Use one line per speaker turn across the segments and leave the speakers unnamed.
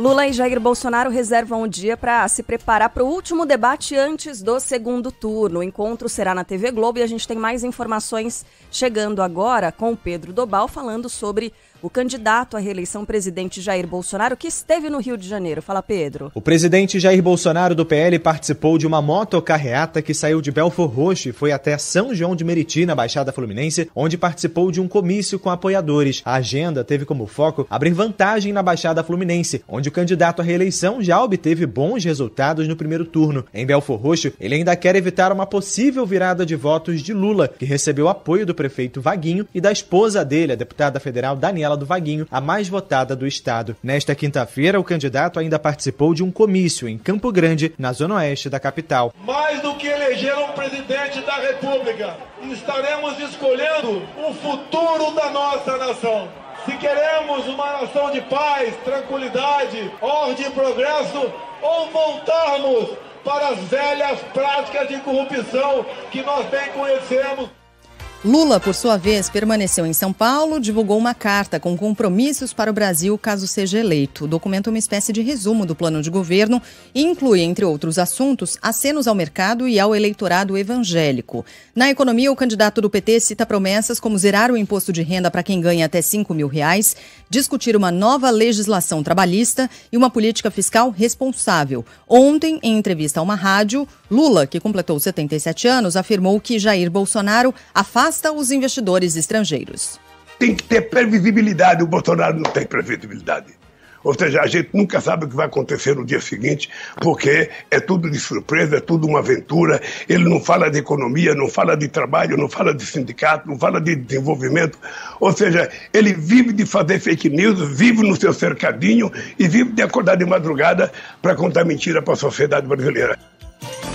Lula e Jair Bolsonaro reservam o dia para se preparar para o último debate antes do segundo turno. O encontro será na TV Globo e a gente tem mais informações chegando agora com o Pedro Dobal falando sobre o candidato à reeleição presidente Jair Bolsonaro, que esteve no Rio de Janeiro. Fala, Pedro.
O presidente Jair Bolsonaro do PL participou de uma motocarreata que saiu de Belford Roxo e foi até São João de Meriti, na Baixada Fluminense, onde participou de um comício com apoiadores. A agenda teve como foco abrir vantagem na Baixada Fluminense, onde o candidato à reeleição já obteve bons resultados no primeiro turno. Em Belford Roxo, ele ainda quer evitar uma possível virada de votos de Lula, que recebeu apoio do prefeito Vaguinho e da esposa dele, a deputada federal Daniela do Vaguinho, a mais votada do estado. Nesta quinta-feira, o candidato ainda participou de um comício em Campo Grande, na zona oeste da capital.
Mais do que eleger um presidente da República, estaremos escolhendo o futuro da nossa nação. Se queremos uma nação de paz, tranquilidade, ordem e progresso, ou voltarmos para as velhas práticas de corrupção que nós bem conhecemos.
Lula, por sua vez, permaneceu em São Paulo, divulgou uma carta com compromissos para o Brasil caso seja eleito. O documento é uma espécie de resumo do plano de governo e inclui, entre outros assuntos, acenos ao mercado e ao eleitorado evangélico. Na economia, o candidato do PT cita promessas como zerar o imposto de renda para quem ganha até R$5 mil, discutir uma nova legislação trabalhista e uma política fiscal responsável. Ontem, em entrevista a uma rádio, Lula, que completou 77 anos, afirmou que Jair Bolsonaro afasta os investidores estrangeiros.
Tem que ter previsibilidade, o Bolsonaro não tem previsibilidade. Ou seja, a gente nunca sabe o que vai acontecer no dia seguinte, porque é tudo de surpresa, é tudo uma aventura. Ele não fala de economia, não fala de trabalho, não fala de sindicato, não fala de desenvolvimento. Ou seja, ele vive de fazer fake news, vive no seu cercadinho e vive de acordar de madrugada para contar mentira para a sociedade brasileira.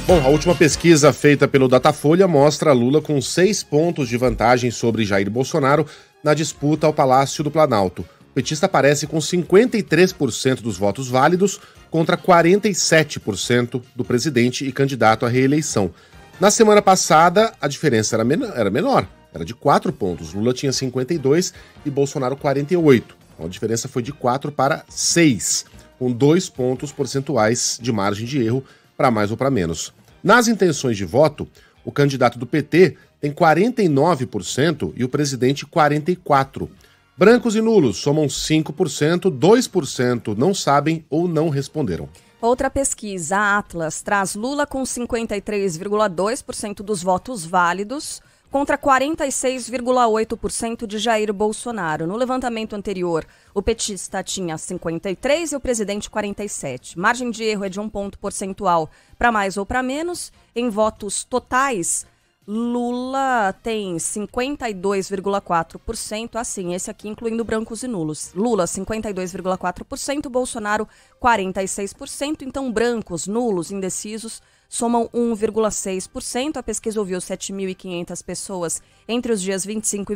Bom, a última pesquisa feita pelo Datafolha mostra Lula com 6 pontos de vantagem sobre Jair Bolsonaro na disputa ao Palácio do Planalto. O petista aparece com 53% dos votos válidos contra 47% do presidente e candidato à reeleição. Na semana passada, a diferença era menor, era de 4 pontos. Lula tinha 52 e Bolsonaro 48. Então, a diferença foi de 4 para 6, com 2 pontos percentuais de margem de erro para mais ou para menos. Nas intenções de voto, o candidato do PT tem 49% e o presidente 44%. Brancos e nulos somam 5%, 2% não sabem ou não responderam.
Outra pesquisa, a Atlas, traz Lula com 53,2% dos votos válidos contra 46,8% de Jair Bolsonaro. No levantamento anterior, o petista tinha 53% e o presidente 47%. Margem de erro é de 1 ponto percentual para mais ou para menos. Em votos totais, Lula tem 52,4%, assim, esse aqui incluindo brancos e nulos. Lula, 52,4%, Bolsonaro, 46%. Então, brancos, nulos, indecisos somam 1,6%. A pesquisa ouviu 7.500 pessoas entre os dias 25 e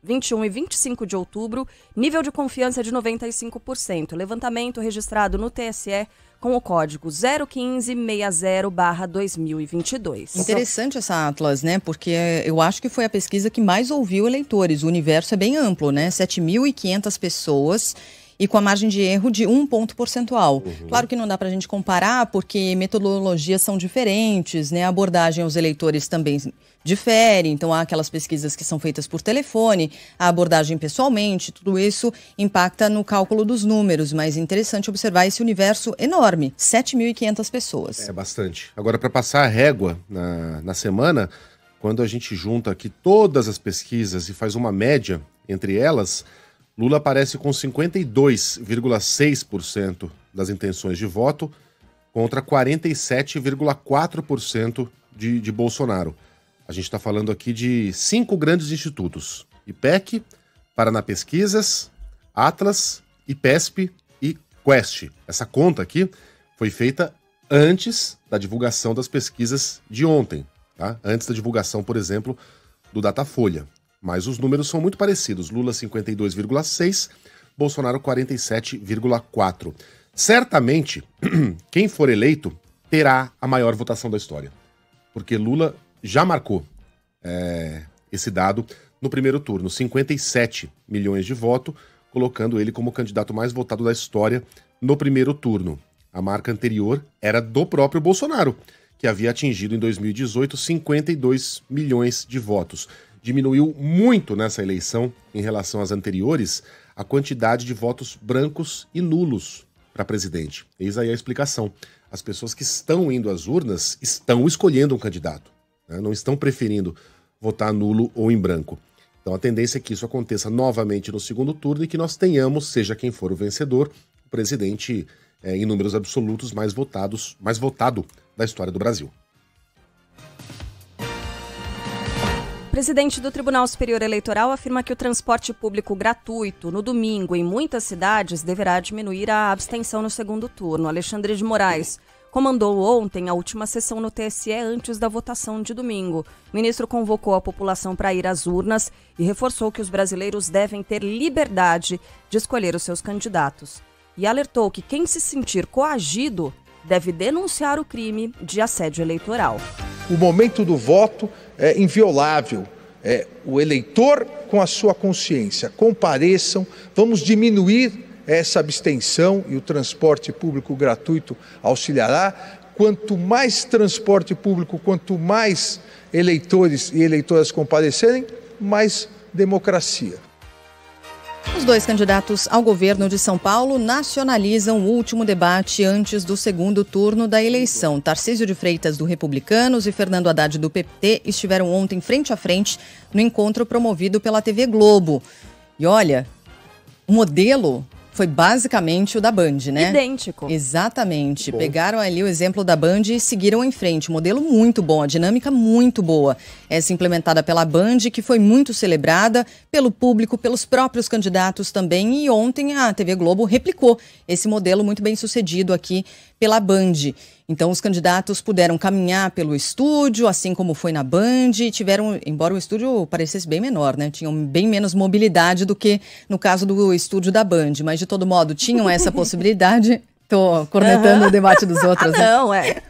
21 e 25 de outubro. Nível de confiança de 95%. Levantamento registrado no TSE com o código 01560/2022.
Interessante essa Atlas, né? Porque eu acho que foi a pesquisa que mais ouviu eleitores. O universo é bem amplo, né? 7.500 pessoas e com a margem de erro de 1 ponto percentual. Claro que não dá para a gente comparar, porque metodologias são diferentes, né? A abordagem aos eleitores também difere, então há aquelas pesquisas que são feitas por telefone, a abordagem pessoalmente, tudo isso impacta no cálculo dos números, mas é interessante observar esse universo enorme, 7.500 pessoas.
É bastante. Agora, para passar a régua na semana, quando a gente junta aqui todas as pesquisas e faz uma média entre elas, Lula aparece com 52,6% das intenções de voto contra 47,4% de Bolsonaro. A gente está falando aqui de 5 grandes institutos: IPEC, Paraná Pesquisas, Atlas, IPESP e Quest. Essa conta aqui foi feita antes da divulgação das pesquisas de ontem, tá? Antes da divulgação, por exemplo, do Datafolha. Mas os números são muito parecidos. Lula 52,6%, Bolsonaro 47,4%. Certamente, quem for eleito terá a maior votação da história. Porque Lula já marcou esse dado no primeiro turno. 57 milhões de votos, colocando ele como o candidato mais votado da história no primeiro turno. A marca anterior era do próprio Bolsonaro, que havia atingido em 2018 52 milhões de votos. Diminuiu muito nessa eleição, em relação às anteriores, a quantidade de votos brancos e nulos para presidente. Eis aí a explicação. As pessoas que estão indo às urnas estão escolhendo um candidato, né? Não estão preferindo votar nulo ou em branco. Então a tendência é que isso aconteça novamente no segundo turno e que nós tenhamos, seja quem for o vencedor, o presidente em números absolutos mais votado da história do Brasil.
O presidente do Tribunal Superior Eleitoral afirma que o transporte público gratuito no domingo em muitas cidades deverá diminuir a abstenção no segundo turno. Alexandre de Moraes comandou ontem a última sessão no TSE antes da votação de domingo. O ministro convocou a população para ir às urnas e reforçou que os brasileiros devem ter liberdade de escolher os seus candidatos. E alertou que quem se sentir coagido deve denunciar o crime de assédio eleitoral.
O momento do voto é inviolável. O eleitor com a sua consciência. Compareçam, vamos diminuir essa abstenção e o transporte público gratuito auxiliará. Quanto mais transporte público, quanto mais eleitores e eleitoras comparecerem, mais democracia.
Os dois candidatos ao governo de São Paulo nacionalizam o último debate antes do segundo turno da eleição. Tarcísio de Freitas, do Republicanos, e Fernando Haddad, do PT, estiveram ontem frente a frente no encontro promovido pela TV Globo. E olha, o modelo foi basicamente o da Band, né?
Idêntico.
Exatamente. Bom. Pegaram ali o exemplo da Band e seguiram em frente. Modelo muito bom, a dinâmica muito boa. Essa implementada pela Band, que foi muito celebrada pelo público, pelos próprios candidatos também. E ontem a TV Globo replicou esse modelo muito bem sucedido aqui pela Band. Então os candidatos puderam caminhar pelo estúdio, assim como foi na Band, e tiveram, embora o estúdio parecesse bem menor, né? Tinham bem menos mobilidade do que no caso do estúdio da Band, mas de todo modo tinham essa possibilidade. Tô cornetando o debate dos outros. Né?
Não, é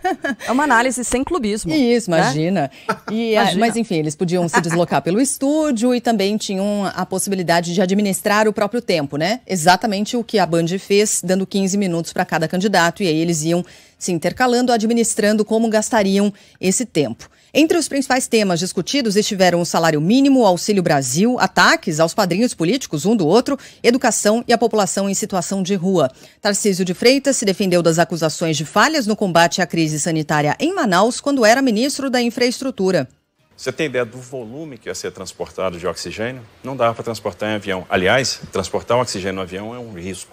uma análise sem clubismo.
Isso, imagina. Né? Mas enfim, eles podiam se deslocar pelo estúdio e também tinham a possibilidade de administrar o próprio tempo, né? Exatamente o que a Band fez, dando 15 minutos para cada candidato, e aí eles iam se intercalando, administrando como gastariam esse tempo. Entre os principais temas discutidos estiveram o salário mínimo, o Auxílio Brasil, ataques aos padrinhos políticos um do outro, educação e a população em situação de rua. Tarcísio de Freitas se defendeu das acusações de falhas no combate à crise sanitária em Manaus quando era ministro da Infraestrutura.
Você tem ideia do volume que ia ser transportado de oxigênio? Não dá para transportar em avião. Aliás, transportar o oxigênio no avião é um risco.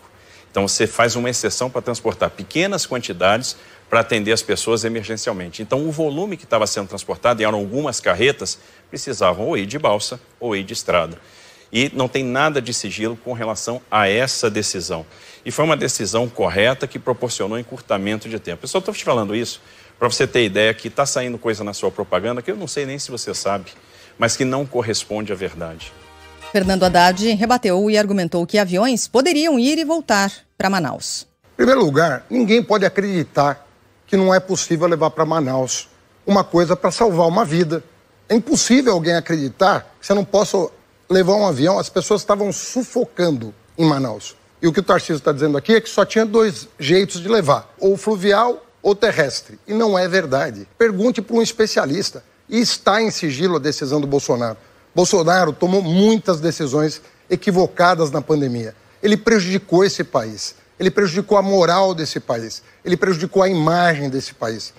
Então você faz uma exceção para transportar pequenas quantidades para atender as pessoas emergencialmente. Então o volume que estava sendo transportado, e eram algumas carretas, precisavam ou ir de balsa ou ir de estrada. E não tem nada de sigilo com relação a essa decisão. E foi uma decisão correta que proporcionou encurtamento de tempo. Eu só estou te falando isso para você ter ideia que está saindo coisa na sua propaganda que eu não sei nem se você sabe, mas que não corresponde à verdade.
Fernando Haddad rebateu e argumentou que aviões poderiam ir e voltar para Manaus.
Em primeiro lugar, ninguém pode acreditar que não é possível levar para Manaus uma coisa para salvar uma vida. É impossível alguém acreditar que você não possa levar um avião. As pessoas estavam sufocando em Manaus. E o que o Tarcísio está dizendo aqui é que só tinha dois jeitos de levar, ou fluvial ou terrestre. E não é verdade. Pergunte para um especialista. E está em sigilo a decisão do Bolsonaro. Bolsonaro tomou muitas decisões equivocadas na pandemia. Ele prejudicou esse país. Ele prejudicou a moral desse país. Ele prejudicou a imagem desse país.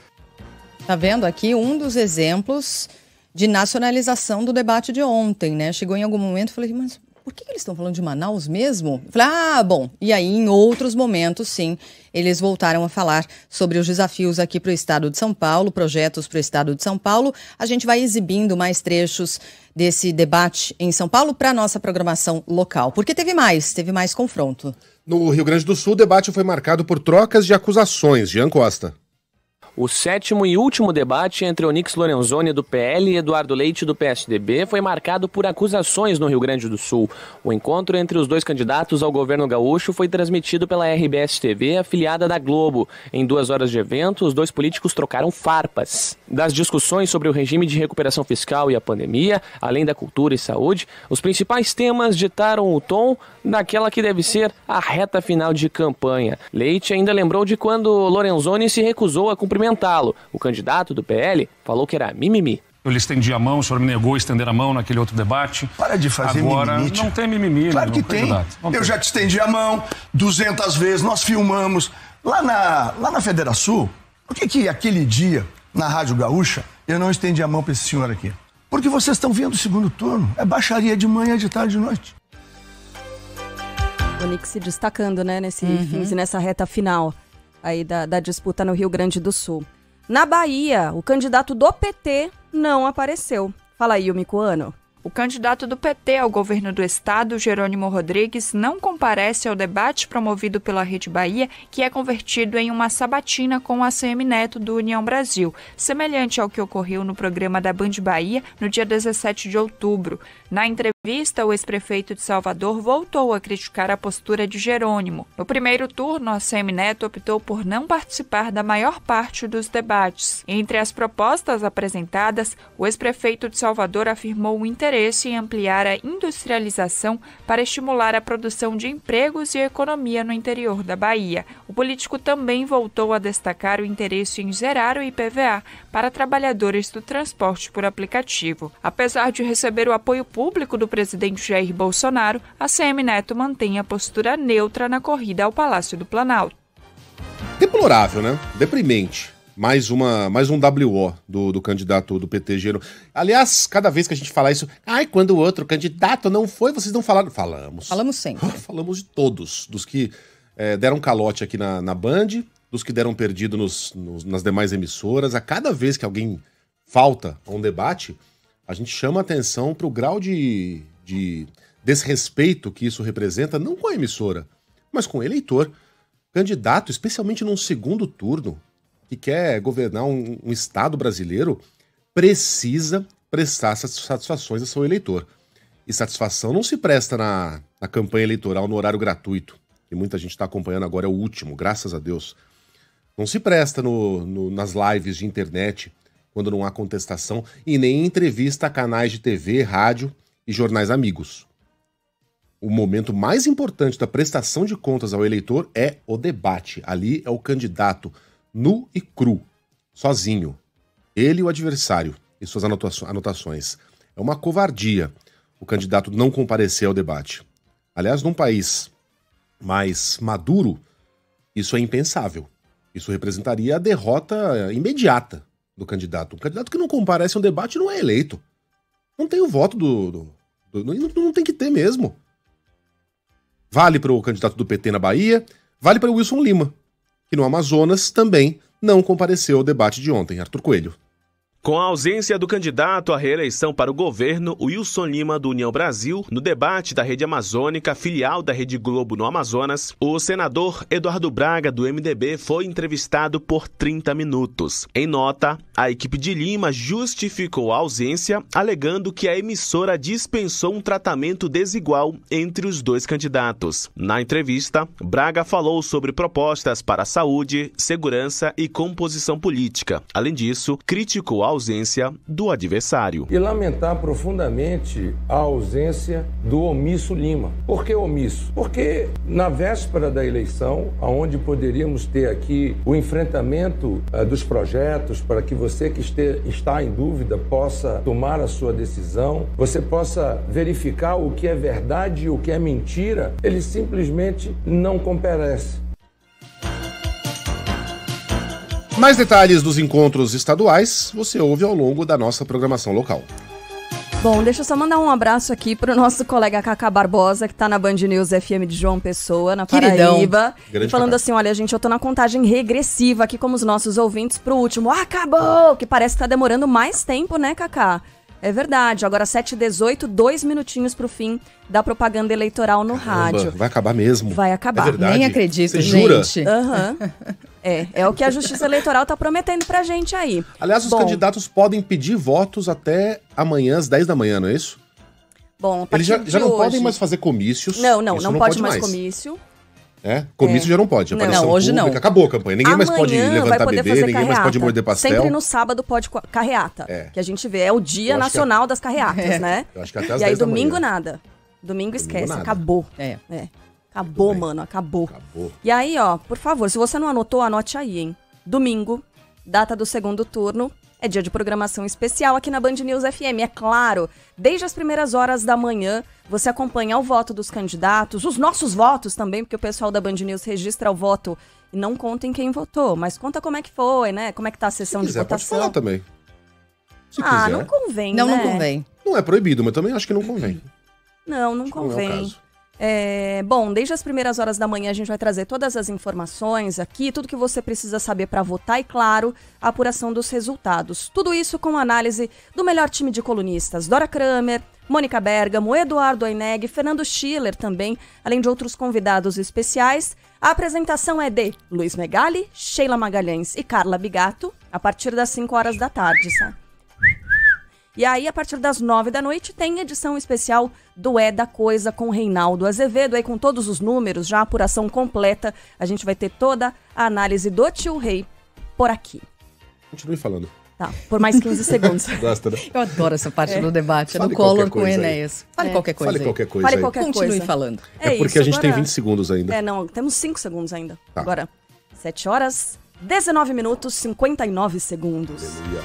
Tá vendo aqui um dos exemplos de nacionalização do debate de ontem, né? Chegou em algum momento e falei, mas por que eles estão falando de Manaus mesmo? Eu falei, bom. E aí, em outros momentos, sim, eles voltaram a falar sobre os desafios aqui para o estado de São Paulo, projetos para o estado de São Paulo. A gente vai exibindo mais trechos desse debate em São Paulo para a nossa programação local, porque teve mais confronto.
No Rio Grande do Sul, o debate foi marcado por trocas de acusações. Jean Costa.
O 7º e último debate entre Onyx Lorenzoni, do PL, e Eduardo Leite, do PSDB, foi marcado por acusações no Rio Grande do Sul. O encontro entre os dois candidatos ao governo gaúcho foi transmitido pela RBS-TV, afiliada da Globo. Em 2 horas de evento, os dois políticos trocaram farpas. Das discussões sobre o regime de recuperação fiscal e a pandemia, além da cultura e saúde, os principais temas ditaram o tom daquela que deve ser a reta final de campanha. Leite ainda lembrou de quando Lorenzoni se recusou a cumprimentá-lo. O candidato do PL falou que era mimimi.
Eu lhe estendi a mão, o senhor me negou estender a mão naquele outro debate.
Para de fazer
agora,
mimimi.
Não tem mimimi.
Claro que tem. Eu já te estendi a mão 200 vezes, nós filmamos. Lá na Federação, por que aquele dia, na Rádio Gaúcha, eu não estendi a mão para esse senhor aqui? Porque vocês estão vendo o segundo turno. É baixaria de manhã, de tarde, de noite.
O Onyx se destacando, né, nessa reta final aí da disputa no Rio Grande do Sul. Na Bahia, o candidato do PT não apareceu. Fala aí, Micoano.
O candidato do PT ao governo do estado, Jerônimo Rodrigues, não comparece ao debate promovido pela Rede Bahia, que é convertido em uma sabatina com a ACM Neto do União Brasil, semelhante ao que ocorreu no programa da Band Bahia no dia 17 de outubro. Na entrevista, o ex-prefeito de Salvador voltou a criticar a postura de Jerônimo. No primeiro turno, a ACM Neto optou por não participar da maior parte dos debates. Entre as propostas apresentadas, o ex-prefeito de Salvador afirmou o interesse em ampliar a industrialização para estimular a produção de empregos e economia no interior da Bahia. O político também voltou a destacar o interesse em zerar o IPVA para trabalhadores do transporte por aplicativo. Apesar de receber o apoio público do presidente Jair Bolsonaro, a ACM Neto mantém a postura neutra na corrida ao Palácio do Planalto.
Deplorável, né? Deprimente. Mais um WO do candidato do PT, Gero. Aliás, cada vez que a gente fala isso, quando o outro candidato não foi, vocês não falaram. Falamos.
Falamos sempre.
Falamos de todos. Dos que deram calote aqui na Band, dos que deram perdido nas demais emissoras. A cada vez que alguém falta a um debate, a gente chama atenção para o grau de desrespeito que isso representa, não com a emissora, mas com o eleitor. Candidato, especialmente num segundo turno, que quer governar um Estado brasileiro, precisa prestar satisfações ao seu eleitor. E satisfação não se presta na campanha eleitoral no horário gratuito, que muita gente está acompanhando agora, é o último, graças a Deus. Não se presta nas lives de internet, quando não há contestação, e nem em entrevista a canais de TV, rádio e jornais amigos. O momento mais importante da prestação de contas ao eleitor é o debate. Ali é o candidato nu e cru, sozinho. Ele e o adversário e suas anotações. É uma covardia o candidato não comparecer ao debate. Aliás, num país mais maduro, isso é impensável. Isso representaria a derrota imediata do candidato. Um candidato que não comparece ao debate não é eleito. Não tem o voto não tem que ter mesmo. Vale para o candidato do PT na Bahia, vale para o Wilson Lima, que no Amazonas também não compareceu ao debate de ontem. Arthur Coelho.
Com a ausência do candidato à reeleição para o governo, Wilson Lima, do União Brasil, no debate da Rede Amazônica, filial da Rede Globo no Amazonas, o senador Eduardo Braga, do MDB, foi entrevistado por 30 minutos. Em nota, a equipe de Lima justificou a ausência, alegando que a emissora dispensou um tratamento desigual entre os dois candidatos. Na entrevista, Braga falou sobre propostas para a saúde, segurança e composição política. Além disso, criticou a ausência do adversário.
E lamentar profundamente a ausência do omisso Lima. Por que omisso? Porque na véspera da eleição, onde poderíamos ter aqui o enfrentamento dos projetos para que você que está em dúvida possa tomar a sua decisão, você possa verificar o que é verdade e o que é mentira, ele simplesmente não comparece.
Mais detalhes dos encontros estaduais você ouve ao longo da nossa programação local.
Bom, deixa eu só mandar um abraço aqui pro nosso colega Cacá Barbosa, que tá na Band News FM de João Pessoa, na Paraíba. E falando assim, olha, gente, eu tô na contagem regressiva aqui como os nossos ouvintes pro último. Acabou! Que parece que tá demorando mais tempo, né, Cacá? É verdade. Agora 7h18, 2 minutinhos pro fim da propaganda eleitoral no rádio.
Vai acabar mesmo.
Vai acabar.
É verdade?
Nem acredito,
Você
gente.
jura?
Aham. É o que a Justiça Eleitoral tá prometendo pra gente aí.
Aliás, os candidatos podem pedir votos até amanhã, às 10 da manhã, não é isso?
Bom,
Eles já não podem mais fazer comícios.
Não pode mais comício.
Comício já não pode.
Não, hoje
pública,
não.
Acabou a campanha. Ninguém mais pode
Amanhã
levantar
vai poder
bebê,
fazer
ninguém
carreata.
mais pode morder pastel.
Sempre no sábado pode carreata. Que a gente vê. É o Dia Nacional das Carreatas, né?
Eu acho que até às
E aí
10 da
domingo
manhã.
nada. Domingo esquece.
nada.
Acabou. Acabou, mano. Acabou. E aí, ó, por favor, se você não anotou, anote aí, hein? Domingo, data do segundo turno. É dia de programação especial aqui na Band News FM. É claro, desde as primeiras horas da manhã, você acompanha o voto dos candidatos, os nossos votos também, porque o pessoal da Band News registra o voto e não conta em quem votou, mas conta como é que foi, né? Como é que tá a sessão de votação.
Pode falar também. Se
ah,
quiser.
não convém,
Não,
né?
não convém.
Não é proibido, mas também acho que não convém.
Não
Não é o
convém.
caso.
Bom, desde as primeiras horas da manhã a gente vai trazer todas as informações aqui, tudo que você precisa saber para votar e, claro, a apuração dos resultados. Tudo isso com análise do melhor time de colunistas, Dora Kramer, Mônica Bergamo, Eduardo Oineg, Fernando Schiller também, além de outros convidados especiais. A apresentação é de Luiz Megali, Sheila Magalhães e Carla Bigato, a partir das 5 horas da tarde, sabe? E aí, a partir das 9 da noite, tem edição especial do É da Coisa com Reinaldo Azevedo, aí com todos os números, já a apuração completa. A gente vai ter toda a análise do Tio Rei por aqui.
Continue falando.
Tá, por mais 15 segundos.
Gosta, né?
Eu adoro essa parte do debate,
Fale
do Collor
qualquer
com o
coisa
Enéas. Fale qualquer coisa.
Fale
aí.
qualquer coisa
Fale
aí.
qualquer
Continue
coisa.
falando.
É porque
isso,
a gente
agora...
tem 20 segundos ainda.
Não, temos 5 segundos ainda.
Tá.
Agora, 7 horas, 19 minutos, 59 segundos.
Aleluia.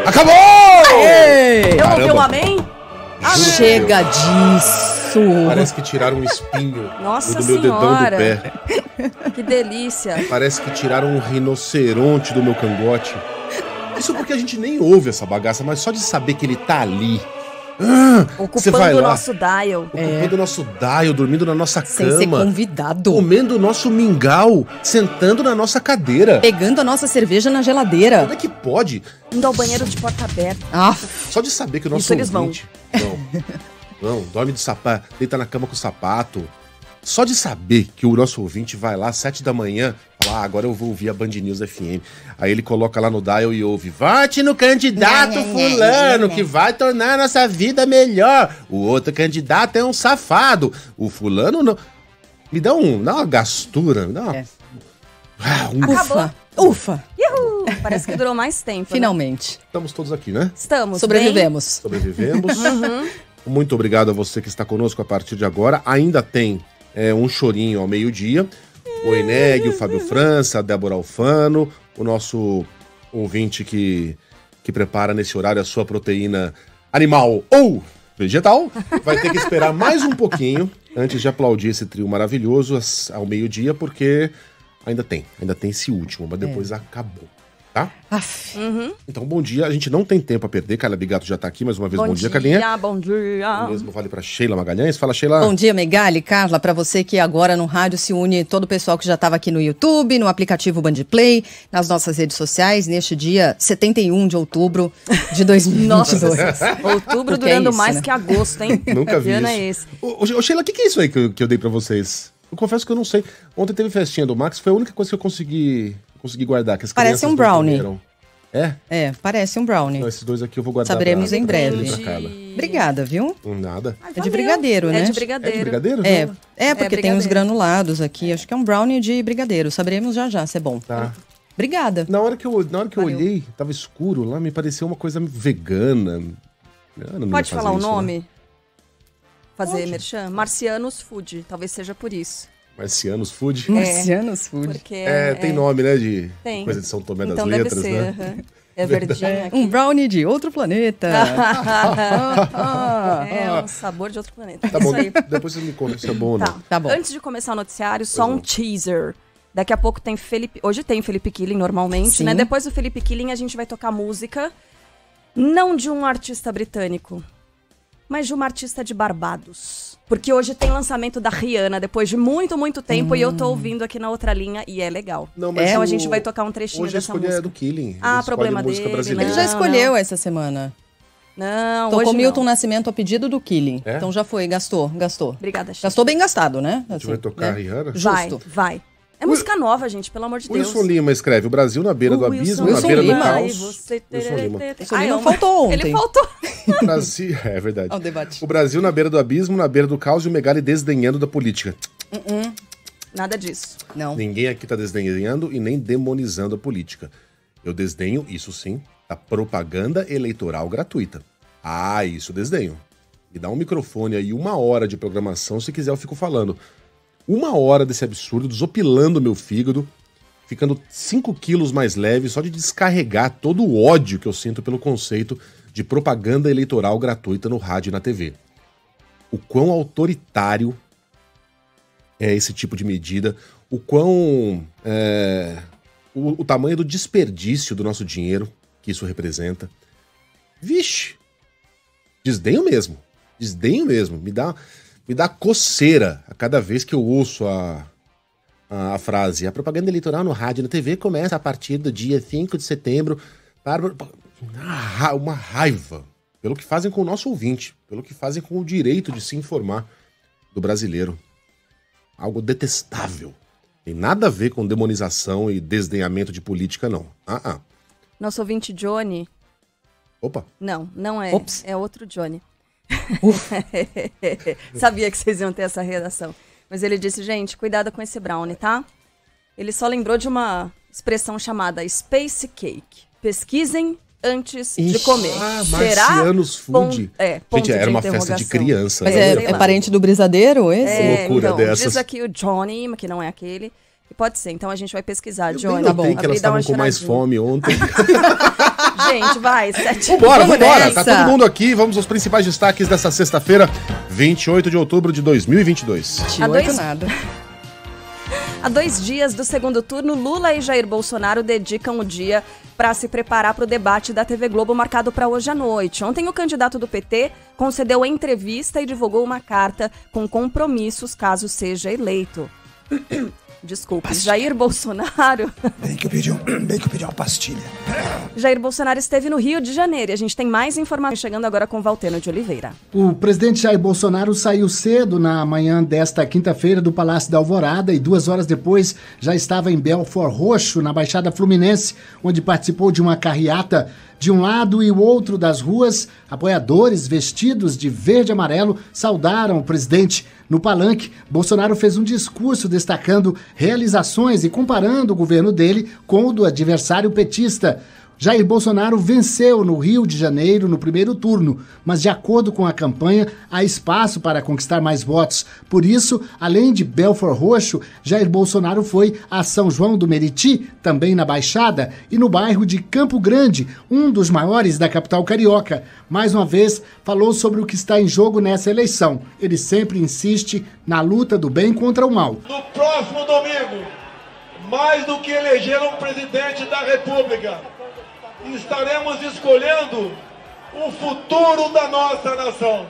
Acabou!
Eu ouvi um amém?
Chega disso!
Parece que tiraram um espinho
Nossa
do meu dedão do
Senhora.
pé.
Que delícia.
Parece que tiraram um rinoceronte do meu cangote. Isso porque a gente nem ouve essa bagaça, mas só de saber que ele tá ali. Você vai
Ocupando o
lá,
nosso dial.
ocupando o nosso dial, dormindo na nossa
Sem ser
cama,
convidado.
comendo o nosso mingau, sentando na nossa cadeira.
Pegando a nossa cerveja na geladeira.
Como é que pode?
Indo ao banheiro de porta aberta.
Ah,
Só de saber que o nosso
Isso eles vão.
ouvinte... Não, dorme de sapato, deita na cama com o sapato. Só de saber que o nosso ouvinte vai lá às 7 da manhã, fala, agora eu vou ouvir a Band News FM. Aí ele coloca lá no dial e ouve, vote no candidato fulano, que vai tornar a nossa vida melhor. O outro candidato é um safado. O fulano não... Me dá uma gastura, me dá uma...
Acabou.
Ufa!
Uhul. Parece que durou mais tempo.
Finalmente.
Estamos todos aqui, né?
Estamos.
Sobrevivemos.
Sobrevivemos.
Uhum.
Muito obrigado a você que está conosco a partir de agora. Ainda tem um chorinho ao meio-dia. O Eneg, o Fábio França, a Débora Alfano, o nosso ouvinte que prepara nesse horário a sua proteína animal ou vegetal. Vai ter que esperar mais um pouquinho antes de aplaudir esse trio maravilhoso ao meio-dia, porque ainda tem esse último, mas depois acabou. Tá?
Uhum.
Então, bom dia. A gente não tem tempo a perder. Carla Bigato já tá aqui mais uma vez. Bom dia, Carlinha.
Bom dia.
O mesmo vale pra Sheila Magalhães. Fala, Sheila.
Bom dia, Megali, Carla, para você que agora no rádio se une todo o pessoal que já estava aqui no YouTube, no aplicativo Bandplay, nas nossas redes sociais, neste dia 71 de outubro de 2022.
Nossa, outubro
Porque
durando
isso,
mais
né?
que agosto, hein?
Nunca vi
Que ano
isso.
é esse?
Ô, Sheila, o que é isso aí que eu dei pra vocês? Eu confesso que eu não sei. Ontem teve festinha do Max, foi a única coisa que eu consegui guardar. Que as
Parece
crianças
um brownie.
não comeram. É?
É, parece um brownie.
Não, esses dois aqui eu vou guardar.
Saberemos em breve.
pra Carla.
Obrigada, viu?
Nada.
É de brigadeiro, né?
É de brigadeiro.
É de brigadeiro?
É, porque tem uns
brigadeiro.
granulados aqui. Acho que é um brownie de brigadeiro. Saberemos já se é bom.
Tá.
Obrigada.
Na hora que eu olhei, tava escuro lá, me pareceu uma coisa vegana. Eu não ia
Pode
fazer
falar o
isso, né?
nome? Fazer merchan? Marcianos Food, talvez seja por isso.
Marcianos Food?
Marcianos Food.
Porque
Tem nome, né? De
Tem.
coisa de São Tomé das
Então
Letras,
deve ser.
né?
É verdinho aqui.
Um brownie de outro planeta.
É um sabor de outro planeta.
Tá bom, depois você me conta se é bom ou não.
Tá bom.
Antes de começar o noticiário, só um teaser. Daqui a pouco tem Felipe... Hoje tem Felipe Killing, normalmente,
Sim.
né? Depois do Felipe Killing, a gente vai tocar música, não de um artista britânico, mas de uma artista de Barbados. Porque hoje tem lançamento da Rihanna, depois de muito, muito tempo, e eu tô ouvindo aqui na outra linha, e é legal.
Não, mas
então a gente vai tocar um trechinho
hoje
dessa
a escolha
música.
é do Killing.
Problema
música
dele.
brasileira.
Ele já escolheu essa semana.
Não,
Tocou
hoje
Milton
não.
Nascimento a pedido do Killing.
É?
Então já foi, gastou.
Obrigada, Chico.
Gastou bem gastado, né?
A gente vai tocar a Rihanna?
Justo.
Vai. É música nova, gente, pelo amor de Deus.
Wilson Lima escreve: o Brasil na beira do abismo, na beira do caos. Wilson Lima.
Wilson Lima faltou ontem.
Ele faltou.
Brasil, é verdade.
Ao debate.
O Brasil na beira do abismo, na beira do caos e o Megali desdenhando da política.
Nada disso.
Não.
Ninguém aqui tá desdenhando e nem demonizando a política. Eu desdenho, isso sim, da propaganda eleitoral gratuita. Ah, isso eu desdenho. Me dá um microfone aí, 1 hora de programação, se quiser eu fico falando. 1 hora desse absurdo, desopilando meu fígado, ficando 5 quilos mais leve só de descarregar todo o ódio que eu sinto pelo conceito de propaganda eleitoral gratuita no rádio e na TV. O quão autoritário é esse tipo de medida, o quão... o tamanho do desperdício do nosso dinheiro que isso representa. Vixe! Desdenho mesmo. Me dá coceira a cada vez que eu ouço a frase: a propaganda eleitoral no rádio e na TV começa a partir do dia 5 de setembro. Uma raiva pelo que fazem com o nosso ouvinte, pelo que fazem com o direito de se informar do brasileiro. Algo detestável. Tem nada a ver com demonização e desdenhamento de política, não.
Nosso ouvinte Johnny...
Opa.
Não é.
Ops.
É outro Johnny. Sabia que vocês iam ter essa redação. Mas ele disse, gente, cuidado com esse brownie, tá? Ele só lembrou de uma expressão chamada Space Cake. Pesquisem antes de comer.
Marcianos Food.
Ponto
gente, era
de
uma festa de criança.
Mas
né?
é parente do brisadeiro esse?
Loucura
então,
dessas.
diz aqui o Johnny, que não é aquele. E pode ser, então a gente vai pesquisar, Johnny.
Tá bom. Que elas estavam com mais fome ontem.
Gente, vai, 7
Vambora. Tá todo mundo aqui. Vamos aos principais destaques dessa sexta-feira, 28 de outubro de 2022.
Há 2 dias do segundo turno, Lula e Jair Bolsonaro dedicam o dia para se preparar para o debate da TV Globo marcado para hoje à noite. Ontem, o candidato do PT concedeu entrevista e divulgou uma carta com compromissos caso seja eleito. Desculpe, Jair Bolsonaro...
Bem que eu pedi uma pastilha.
Jair Bolsonaro esteve no Rio de Janeiro e a gente tem mais informações chegando agora com Valteno de Oliveira.
O presidente Jair Bolsonaro saiu cedo na manhã desta quinta-feira do Palácio da Alvorada e 2 horas depois já estava em Belford Roxo, na Baixada Fluminense, onde participou de uma carreata. De um lado e o outro das ruas, apoiadores vestidos de verde e amarelo saudaram o presidente. No palanque, Bolsonaro fez um discurso destacando realizações e comparando o governo dele com o do adversário petista. Jair Bolsonaro venceu no Rio de Janeiro no primeiro turno, mas de acordo com a campanha, há espaço para conquistar mais votos. Por isso, além de Belford Roxo, Jair Bolsonaro foi a São João do Meriti, também na Baixada, e no bairro de Campo Grande, um dos maiores da capital carioca. Mais uma vez, falou sobre o que está em jogo nessa eleição. Ele sempre insiste na luta do bem contra o mal.
No próximo domingo, mais do que eleger um presidente da República, estaremos escolhendo o futuro da nossa nação.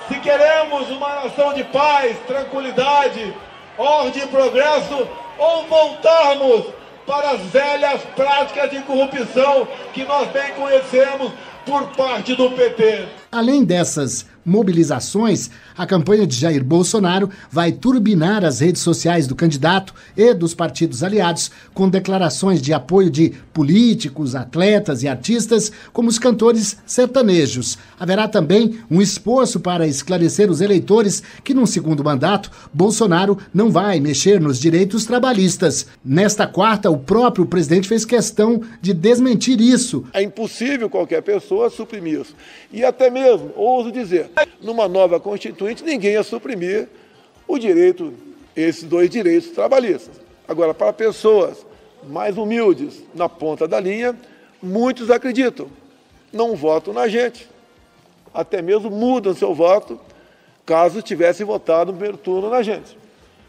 Se queremos uma nação de paz, tranquilidade, ordem e progresso, ou voltarmos para as velhas práticas de corrupção que nós bem conhecemos por parte do PT.
Além dessas mobilizações, a campanha de Jair Bolsonaro vai turbinar as redes sociais do candidato e dos partidos aliados com declarações de apoio de políticos, atletas e artistas, como os cantores sertanejos. Haverá também um esforço para esclarecer os eleitores que, num segundo mandato, Bolsonaro não vai mexer nos direitos trabalhistas. Nesta quarta, o próprio presidente fez questão de desmentir isso.
É impossível qualquer pessoa suprimir isso. E até mesmo, ouso dizer, numa nova Constituinte, ninguém ia suprimir o direito, esses 2 direitos trabalhistas. Agora, para pessoas mais humildes, na ponta da linha, Muitos acreditam, não votam na gente. Até mesmo mudam seu voto caso tivessem votado no primeiro turno na gente.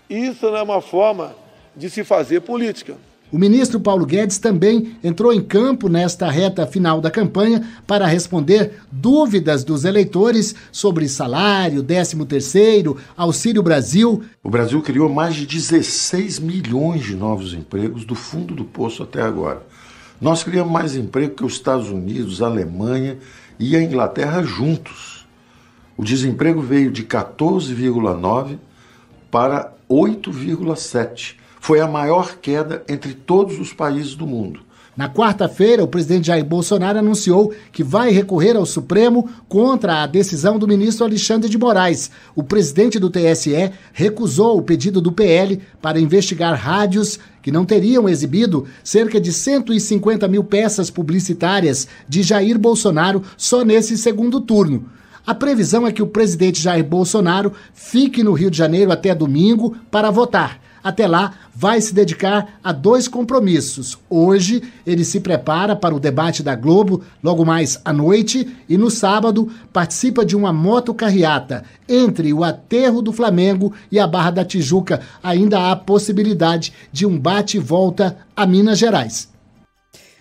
Isso não é uma forma de se fazer política.
O ministro Paulo Guedes também entrou em campo nesta reta final da campanha para responder dúvidas dos eleitores sobre salário, 13º, Auxílio Brasil.
O Brasil criou mais de 16 milhões de novos empregos do fundo do poço até agora. Nós criamos mais emprego que os Estados Unidos, a Alemanha e a Inglaterra juntos. O desemprego veio de 14,9% para 8,7%. Foi a maior queda entre todos os países do mundo.
Na quarta-feira, o presidente Jair Bolsonaro anunciou que vai recorrer ao Supremo contra a decisão do ministro Alexandre de Moraes. O presidente do TSE recusou o pedido do PL para investigar rádios que não teriam exibido cerca de 150 mil peças publicitárias de Jair Bolsonaro só nesse segundo turno. A previsão é que o presidente Jair Bolsonaro fique no Rio de Janeiro até domingo para votar. Até lá, vai se dedicar a 2 compromissos. Hoje, ele se prepara para o debate da Globo, logo mais à noite, e no sábado, participa de uma motocarreata entre o aterro do Flamengo e a Barra da Tijuca. Ainda há possibilidade de um bate e volta a Minas Gerais.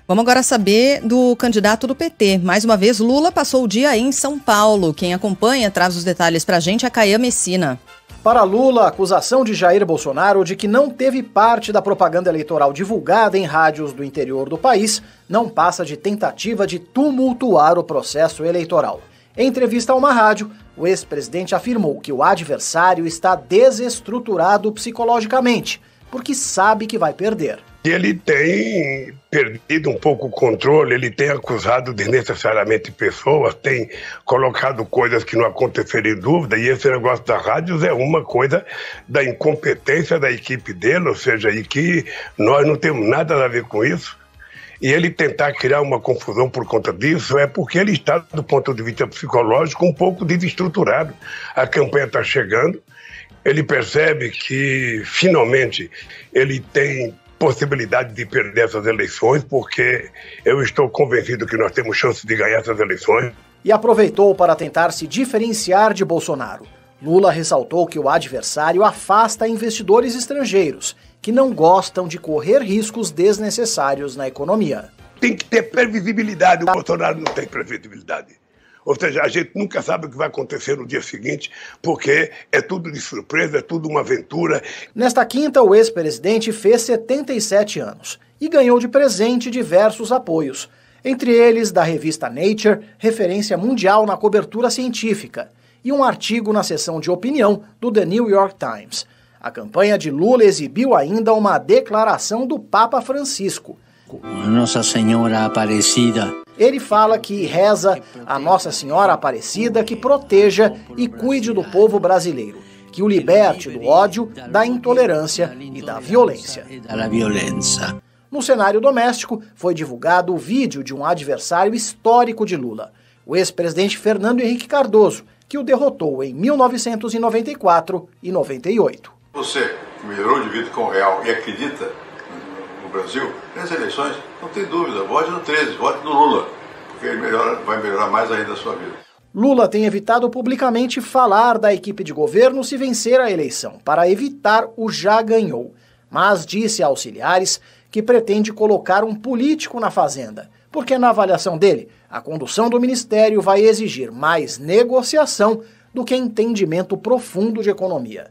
Vamos agora saber do candidato do PT. Mais uma vez, Lula passou o dia em São Paulo. Quem acompanha traz os detalhes pra gente é a Caia Messina.
Para Lula, a acusação de Jair Bolsonaro de que não teve parte da propaganda eleitoral divulgada em rádios do interior do país não passa de tentativa de tumultuar o processo eleitoral. Em entrevista a uma rádio, o ex-presidente afirmou que o adversário está desestruturado psicologicamente, porque sabe que vai perder.
Ele tem perdido um pouco o controle, ele tem acusado desnecessariamente pessoas, tem colocado coisas que não aconteceram em dúvida, e esse negócio das rádios é uma coisa da incompetência da equipe dele, ou seja, e que nós não temos nada a ver com isso. E ele tentar criar uma confusão por conta disso é porque ele está, do ponto de vista psicológico, um pouco desestruturado. A campanha está chegando, ele percebe que, finalmente, ele tem possibilidade de perder essas eleições, porque eu estou convencido que nós temos chance de ganhar essas eleições.
E aproveitou para tentar se diferenciar de Bolsonaro. Lula ressaltou que o adversário afasta investidores estrangeiros, que não gostam de correr riscos desnecessários na economia.
Tem que ter previsibilidade, o Bolsonaro não tem previsibilidade. Ou seja, a gente nunca sabe o que vai acontecer no dia seguinte, porque é tudo de surpresa, é tudo uma aventura.
Nesta quinta, o ex-presidente fez 77 anos e ganhou de presente diversos apoios, entre eles da revista Nature, referência mundial na cobertura científica, e um artigo na seção de opinião do The New York Times. A campanha de Lula exibiu ainda uma declaração do Papa Francisco.
Nossa Senhora Aparecida.
Ele fala que reza a Nossa Senhora Aparecida que proteja e cuide do povo brasileiro, que o liberte do ódio, da intolerância e da violência. No cenário doméstico, foi divulgado o vídeo de um adversário histórico de Lula, o ex-presidente Fernando Henrique Cardoso, que o derrotou em 1994 e 98.
Você, que melhorou de vida com o real e acredita no Brasil, nas eleições, não tem dúvida, vote no 13, vote no Lula, porque ele vai melhorar mais ainda a sua vida.
Lula tem evitado publicamente falar da equipe de governo se vencer a eleição, para evitar o já ganhou, mas disse a auxiliares que pretende colocar um político na fazenda, porque na avaliação dele, a condução do ministério vai exigir mais negociação do que entendimento profundo de economia.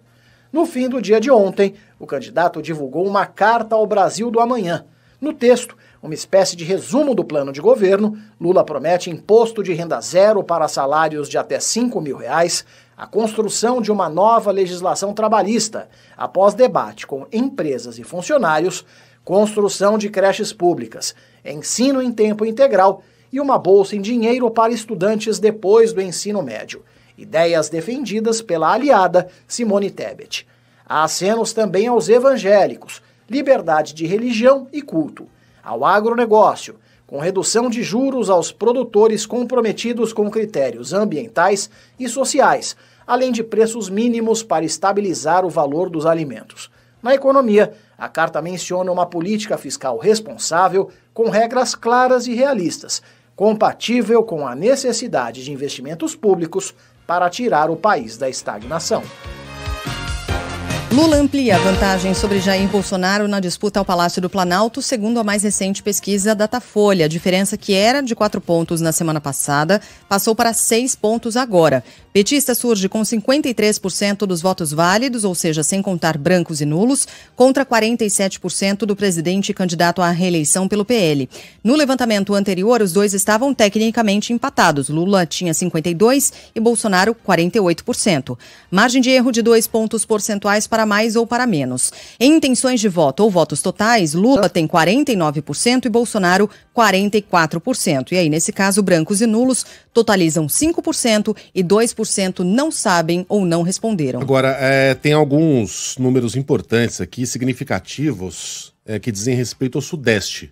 No fim do dia de ontem, o candidato divulgou uma carta ao Brasil do amanhã. No texto, uma espécie de resumo do plano de governo, Lula promete imposto de renda zero para salários de até R$5 mil, a construção de uma nova legislação trabalhista, após debate com empresas e funcionários, construção de creches públicas, ensino em tempo integral e uma bolsa em dinheiro para estudantes depois do ensino médio. Ideias defendidas pela aliada Simone Tebet. Há acenos também aos evangélicos, liberdade de religião e culto, ao agronegócio, com redução de juros aos produtores comprometidos com critérios ambientais e sociais, além de preços mínimos para estabilizar o valor dos alimentos. Na economia, A carta menciona uma política fiscal responsável, com regras claras e realistas, compatível com a necessidade de investimentos públicos para tirar o país da estagnação.
Lula amplia a vantagem sobre Jair Bolsonaro na disputa ao Palácio do Planalto, segundo a mais recente pesquisa Datafolha. A diferença, que era de 4 pontos na semana passada, passou para 6 pontos agora. Petista surge com 53% dos votos válidos, ou seja, sem contar brancos e nulos, contra 47% do presidente candidato à reeleição pelo PL. No levantamento anterior, os dois estavam tecnicamente empatados. Lula tinha 52% e Bolsonaro 48%. Margem de erro de 2 pontos percentuais para mais ou para menos. Em intenções de voto ou votos totais, Lula tem 49% e Bolsonaro 44%. E aí, nesse caso, brancos e nulos totalizam 5% e 2% não sabem ou não responderam.
Agora, tem alguns números importantes aqui, significativos, que dizem respeito ao Sudeste.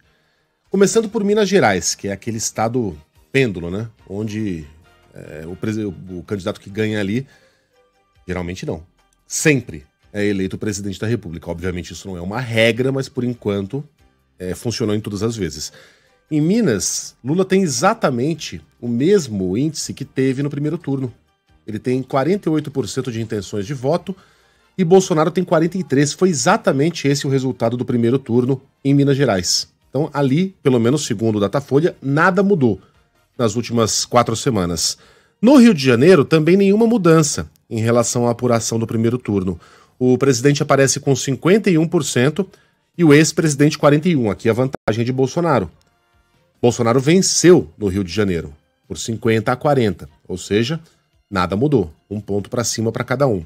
Começando por Minas Gerais, que é aquele estado pêndulo, né? Onde o candidato que ganha ali, geralmente não, sempre é eleito presidente da República. Obviamente isso não é uma regra, mas por enquanto funcionou em todas as vezes. Em Minas, Lula tem exatamente o mesmo índice que teve no primeiro turno. Ele tem 48% de intenções de voto e Bolsonaro tem 43%. Foi exatamente esse o resultado do primeiro turno em Minas Gerais. Então ali, pelo menos segundo o Datafolha, nada mudou nas últimas 4 semanas. No Rio de Janeiro, também nenhuma mudança em relação à apuração do primeiro turno. O presidente aparece com 51% e o ex-presidente 41%. Aqui a vantagem de Bolsonaro. Bolsonaro venceu no Rio de Janeiro por 50-40, ou seja, nada mudou. 1 ponto para cima para cada um.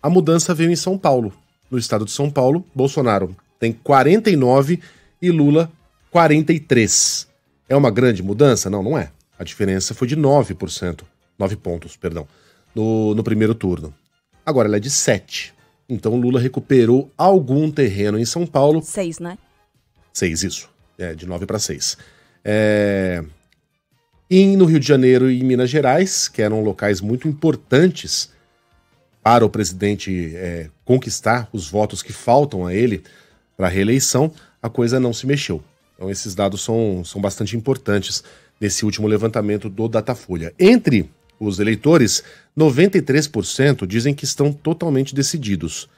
A mudança veio em São Paulo. No estado de São Paulo, Bolsonaro tem 49% e Lula 43%. É uma grande mudança? Não, não é. A diferença foi de 9 pontos, no primeiro turno. Agora ela é de 7%. Então Lula recuperou algum terreno em São Paulo.
6, né?
6, isso. De 9 para 6. E no Rio de Janeiro e em Minas Gerais, que eram locais muito importantes para o presidente conquistar os votos que faltam a ele para a reeleição, a coisa não se mexeu. Então esses dados são bastante importantes nesse último levantamento do Datafolha. Entre os eleitores, 93% dizem que estão totalmente decididos.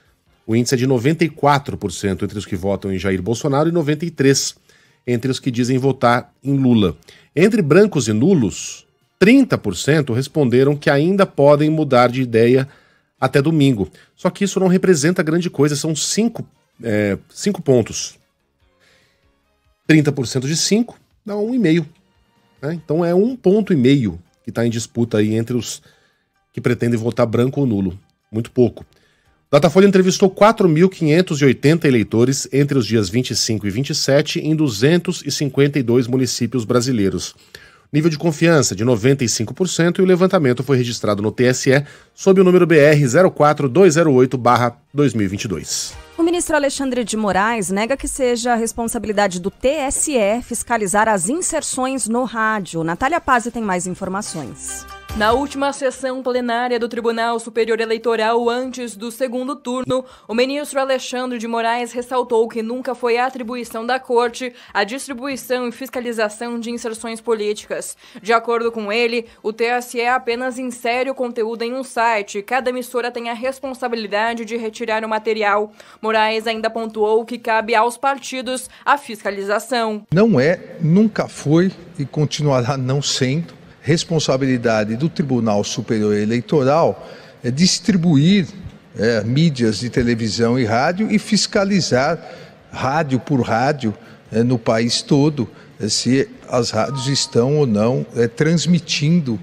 O índice é de 94% entre os que votam em Jair Bolsonaro e 93% entre os que dizem votar em Lula. Entre brancos e nulos, 30% responderam que ainda podem mudar de ideia até domingo. Só que isso não representa grande coisa, são 5 pontos. 30% de 5 dá 1,5. Né? Então é 1,5 ponto que está em disputa aí entre os que pretendem votar branco ou nulo. Muito pouco. Datafolha entrevistou 4.580 eleitores entre os dias 25 e 27 em 252 municípios brasileiros. Nível de confiança de 95% e o levantamento foi registrado no TSE sob o número BR 04208/2022.
O ministro Alexandre de Moraes nega que seja a responsabilidade do TSE fiscalizar as inserções no rádio. Natália Pazzi tem mais informações.
Na última sessão plenária do Tribunal Superior Eleitoral, antes do segundo turno, o ministro Alexandre de Moraes ressaltou que nunca foi atribuição da Corte a distribuição e fiscalização de inserções políticas. De acordo com ele, o TSE apenas insere o conteúdo em um site e cada emissora tem a responsabilidade de retirar o material. Moraes ainda pontuou que cabe aos partidos a fiscalização.
Não é, nunca foi e continuará não sendo responsabilidade do Tribunal Superior Eleitoral distribuir mídias de televisão e rádio e fiscalizar rádio por rádio no país todo se as rádios estão ou não transmitindo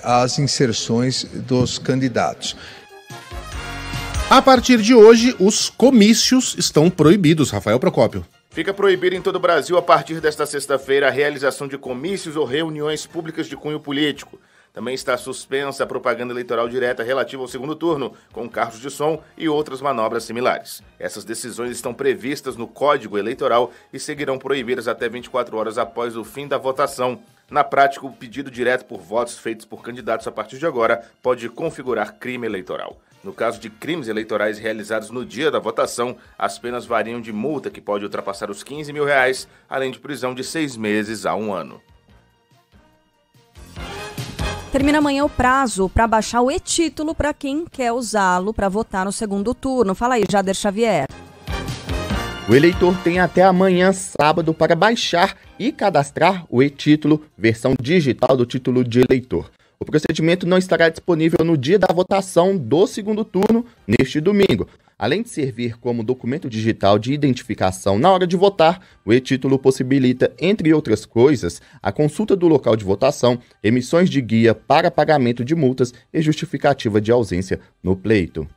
as inserções dos candidatos.
A partir de hoje, os comícios estão proibidos, Rafael Procópio.
Fica proibido em todo o Brasil, a partir desta sexta-feira, a realização de comícios ou reuniões públicas de cunho político. Também está suspensa a propaganda eleitoral direta relativa ao segundo turno, com carros de som e outras manobras similares. Essas decisões estão previstas no Código Eleitoral e seguirão proibidas até 24 horas após o fim da votação. Na prática, o pedido direto por votos feitos por candidatos a partir de agora pode configurar crime eleitoral. No caso de crimes eleitorais realizados no dia da votação, as penas variam de multa, que pode ultrapassar os R$15 mil, além de prisão de 6 meses a 1 ano.
Termina amanhã o prazo para baixar o e-título para quem quer usá-lo para votar no segundo turno. Fala aí, Jader Xavier.
O eleitor tem até amanhã, sábado, para baixar e cadastrar o e-título, versão digital do título de eleitor. O procedimento não estará disponível no dia da votação do segundo turno, neste domingo. Além de servir como documento digital de identificação na hora de votar, o e-título possibilita, entre outras coisas, a consulta do local de votação, emissões de guia para pagamento de multas e justificativa de ausência no pleito.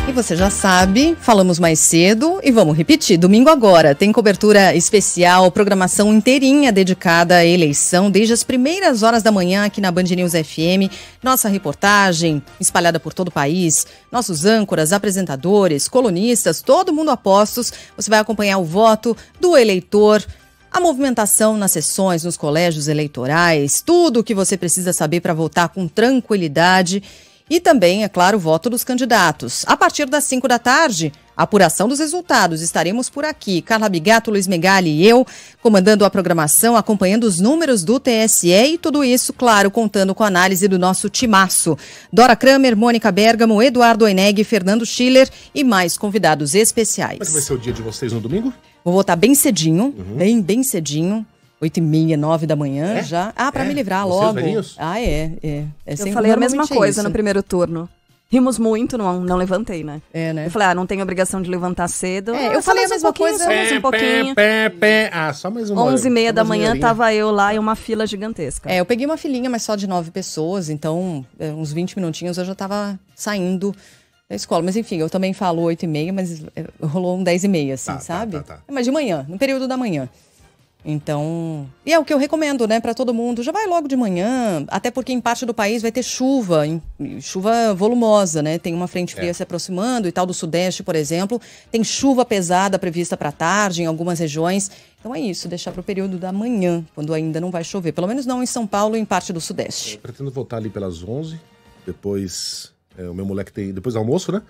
E você já sabe, falamos mais cedo e vamos repetir. Domingo agora tem cobertura especial, programação inteirinha dedicada à eleição, desde as primeiras horas da manhã aqui na Band News FM. Nossa reportagem espalhada por todo o país, nossos âncoras, apresentadores, colunistas, todo mundo a postos. Você vai acompanhar o voto do eleitor, a movimentação nas sessões, nos colégios eleitorais, tudo o que você precisa saber para votar com tranquilidade. E também, é claro, o voto dos candidatos. A partir das 5 da tarde, a apuração dos resultados. Estaremos por aqui, Carla Bigato, Luiz Megali e eu, comandando a programação, acompanhando os números do TSE e tudo isso, claro, contando com a análise do nosso timaço. Dora Kramer, Mônica Bergamo, Eduardo Oineg, Fernando Schiller e mais convidados especiais.
Como é que vai ser o dia de vocês no domingo?
Vou votar bem cedinho, bem cedinho. 8h30, 9 da manhã já. Pra me livrar logo.
Velhinhos?
Eu falei a mesma coisa no primeiro turno. Rimos muito, não levantei, né? Eu falei, não tenho obrigação de levantar cedo.
Eu falei a mesma coisa.
Mais um pouquinho.
Só mais uma
11h30 da manhã tava eu lá em uma fila gigantesca.
Eu peguei uma filinha, mas só de 9 pessoas, então uns 20 minutinhos eu já tava saindo da escola. Mas enfim, eu também falo 8h30, mas rolou um 10h30, assim, sabe? Tá. Mas de manhã, no período da manhã. Então, e é o que eu recomendo, né, para todo mundo. Já vai logo de manhã, até porque em parte do país vai ter chuva, chuva volumosa, né? Tem uma frente fria se aproximando e tal, do Sudeste, por exemplo. Tem chuva pesada prevista para tarde em algumas regiões. Então é isso, deixar para o período da manhã, quando ainda não vai chover. Pelo menos não em São Paulo e em parte do Sudeste.
Eu pretendo voltar ali pelas 11, depois o meu moleque tem, depois do almoço, né?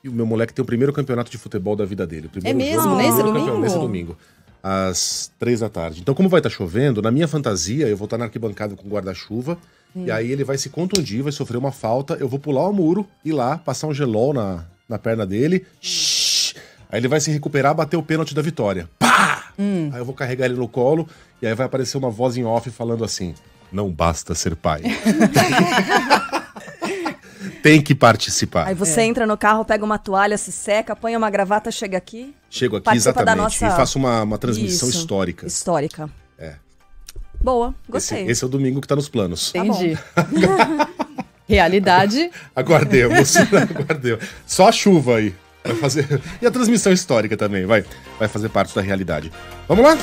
E o meu moleque tem o primeiro campeonato de futebol da vida dele. O primeiro
jogo, nesse domingo?
Nesse domingo. Às 3 da tarde. Então, como vai estar chovendo, na minha fantasia, eu vou estar na arquibancada com guarda-chuva, e aí ele vai se contundir, vai sofrer uma falta, eu vou pular o muro, ir lá, passar um gelol na perna dele, aí ele vai se recuperar, bater o pênalti da vitória. Pá! Aí eu vou carregar ele no colo, e aí vai aparecer uma voz em off falando assim, não basta ser pai. Tem que participar.
Aí você entra no carro, pega uma toalha, se seca, põe uma gravata, chega aqui.
Chego aqui, exatamente. E faço uma transmissão histórica.
Histórica. Boa, gostei.
Esse é o domingo que tá nos planos.
Entendi. Realidade.
Aguardemos. Só a chuva aí. Vai fazer... E a transmissão histórica também, vai fazer parte da realidade. Vamos lá?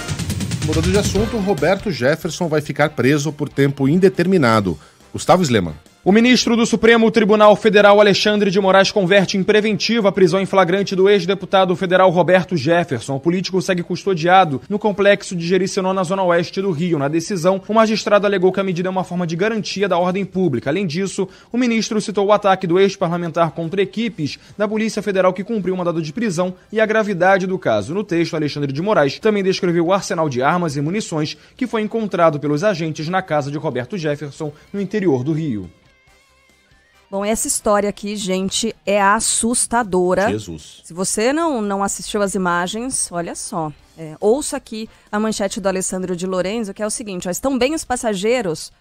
Mudando de assunto, Roberto Jefferson vai ficar preso por tempo indeterminado. Gustavo Sleman.
O ministro do Supremo Tribunal Federal, Alexandre de Moraes, converte em preventiva a prisão em flagrante do ex-deputado federal Roberto Jefferson. O político segue custodiado no complexo de Jericinó, na zona oeste do Rio. Na decisão, o magistrado alegou que a medida é uma forma de garantia da ordem pública. Além disso, o ministro citou o ataque do ex-parlamentar contra equipes da Polícia Federal que cumpriu um mandado de prisão e a gravidade do caso. No texto, Alexandre de Moraes também descreveu o arsenal de armas e munições que foi encontrado pelos agentes na casa de Roberto Jefferson, no interior do Rio.
Bom, essa história aqui, gente, é assustadora.
Jesus.
Se você não assistiu as imagens, olha só. Ouça aqui a manchete do Alessandro de Lorenzo, que é o seguinte, estão bem os passageiros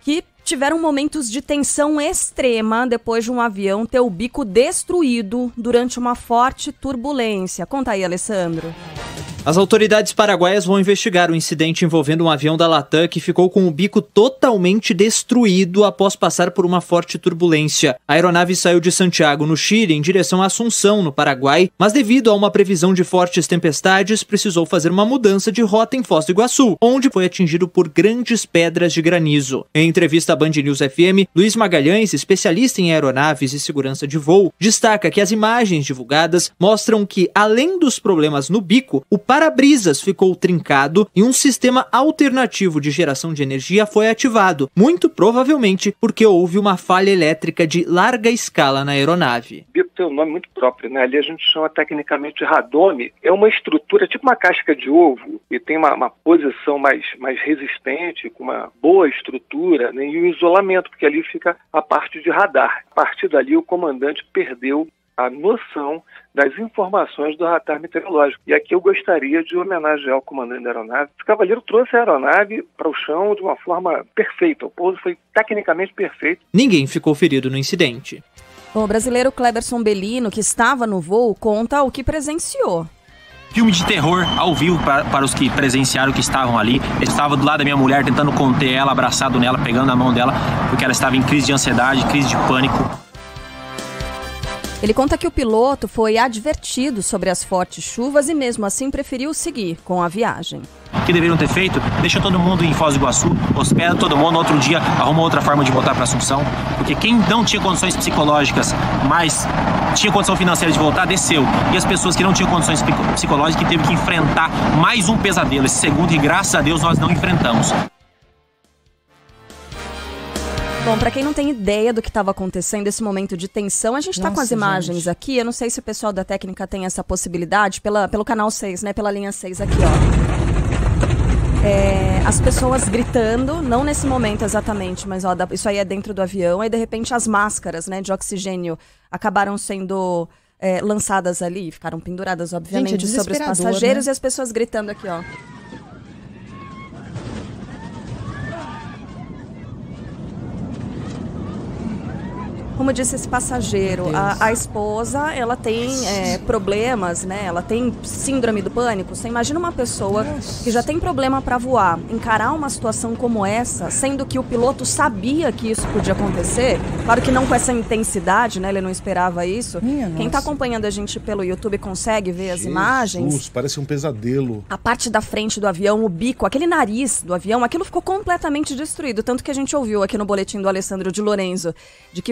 que tiveram momentos de tensão extrema depois de um avião ter o bico destruído durante uma forte turbulência. Conta aí, Alessandro.
As autoridades paraguaias vão investigar o incidente envolvendo um avião da Latam que ficou com o bico totalmente destruído após passar por uma forte turbulência. A aeronave saiu de Santiago, no Chile, em direção a Assunção, no Paraguai, mas devido a uma previsão de fortes tempestades, precisou fazer uma mudança de rota em Foz do Iguaçu, onde foi atingido por grandes pedras de granizo. Em entrevista à Band News FM, Luiz Magalhães, especialista em aeronaves e segurança de voo, destaca que as imagens divulgadas mostram que, além dos problemas no bico, o para-brisas ficou trincado e um sistema alternativo de geração de energia foi ativado, muito provavelmente porque houve uma falha elétrica de larga escala na aeronave.
Tem um nome muito próprio, né? Ali a gente chama tecnicamente de radome. É uma estrutura tipo uma casca de ovo e tem uma posição mais resistente, com uma boa estrutura, né? E o isolamento, porque ali fica a parte de radar. A partir dali o comandante perdeu a noção das informações do radar meteorológico. E aqui eu gostaria de homenagear o comandante da aeronave. O cavaleiro trouxe a aeronave para o chão de uma forma perfeita. O pouso foi tecnicamente perfeito.
Ninguém ficou ferido no incidente.
O brasileiro Cleberson Bellino, que estava no voo, conta o que presenciou.
Filme de terror ao vivo para os que presenciaram, que estavam ali. Eu estava do lado da minha mulher, tentando conter ela, abraçado nela, pegando na mão dela, porque ela estava em crise de ansiedade, crise de pânico.
Ele conta que o piloto foi advertido sobre as fortes chuvas e mesmo assim preferiu seguir com a viagem.
O que deveriam ter feito? Deixa todo mundo em Foz do Iguaçu, hospeda todo mundo, outro dia arruma outra forma de voltar para Assunção, porque quem não tinha condições psicológicas, mas tinha condição financeira de voltar, desceu. E as pessoas que não tinham condições psicológicas que teve que enfrentar mais um pesadelo, esse segundo, e graças a Deus nós não enfrentamos.
Bom, para quem não tem ideia do que estava acontecendo, esse momento de tensão, a gente está com as imagens aqui. Eu não sei se o pessoal da técnica tem essa possibilidade, pelo canal 6, né? Pela linha 6 aqui, ó. As pessoas gritando, não nesse momento exatamente, mas ó, isso aí é dentro do avião. Aí, de repente, as máscaras, né, de oxigênio acabaram sendo lançadas ali, ficaram penduradas, obviamente, sobre os passageiros, né? E as pessoas gritando aqui, ó. Como disse esse passageiro, a esposa, ela tem problemas, né? Ela tem síndrome do pânico. Você imagina uma pessoa que já tem problema para voar, encarar uma situação como essa, sendo que o piloto sabia que isso podia acontecer. Claro que não com essa intensidade, né? Ele não esperava isso. Quem tá acompanhando a gente pelo YouTube consegue ver as imagens.
Parece um pesadelo. A
parte da frente do avião, o bico, aquele nariz do avião, aquilo ficou completamente destruído. Tanto que a gente ouviu aqui no boletim do Alessandro de Lorenzo, de que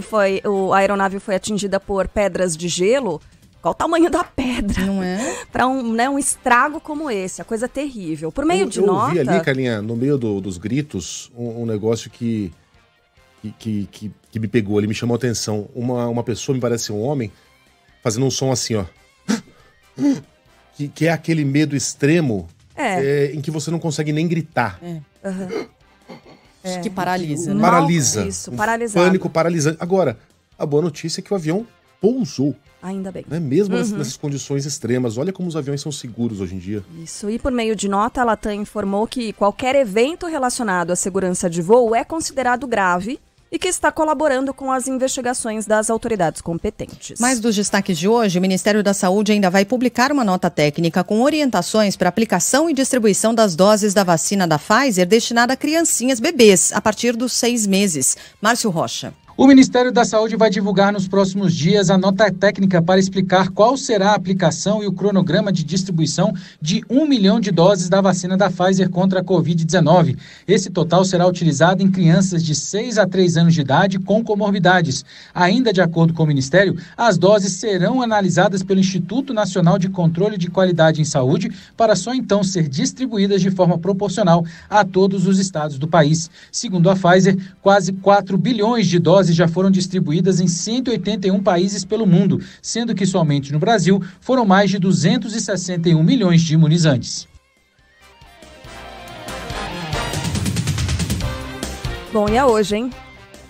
a aeronave foi atingida por pedras de gelo. Qual o tamanho da pedra?
Não é?
Para um estrago como esse, a coisa terrível. Por meio de nota...
Eu vi ali, Carlinha, no meio dos gritos, um negócio que me pegou, ele me chamou a atenção. Uma pessoa, me parece um homem, fazendo um som assim, ó. Que é aquele medo extremo em que você não consegue nem gritar.
Que paralisa, né?
Paralisa.
Isso, paralisado.
Pânico paralisante. Agora, a boa notícia é que o avião pousou.
Ainda bem.
Né? Mesmo nessas condições extremas. Olha como os aviões são seguros hoje em dia.
Isso. E por meio de nota, a Latam informou que qualquer evento relacionado à segurança de voo é considerado grave e que está colaborando com as investigações das autoridades competentes.
Mais dos destaques de hoje, o Ministério da Saúde ainda vai publicar uma nota técnica com orientações para aplicação e distribuição das doses da vacina da Pfizer destinada a criancinhas bebês a partir dos 6 meses. Márcio Rocha.
O Ministério da Saúde vai divulgar nos próximos dias a nota técnica para explicar qual será a aplicação e o cronograma de distribuição de 1 milhão de doses da vacina da Pfizer contra a Covid-19. Esse total será utilizado em crianças de 6 a 3 anos de idade com comorbidades. Ainda de acordo com o Ministério, as doses serão analisadas pelo Instituto Nacional de Controle de Qualidade em Saúde para só então ser distribuídas de forma proporcional a todos os estados do país. Segundo a Pfizer, quase 4 bilhões de doses já foram distribuídas em 181 países pelo mundo, sendo que somente no Brasil foram mais de 261 milhões de imunizantes.
Bom, e é hoje, hein?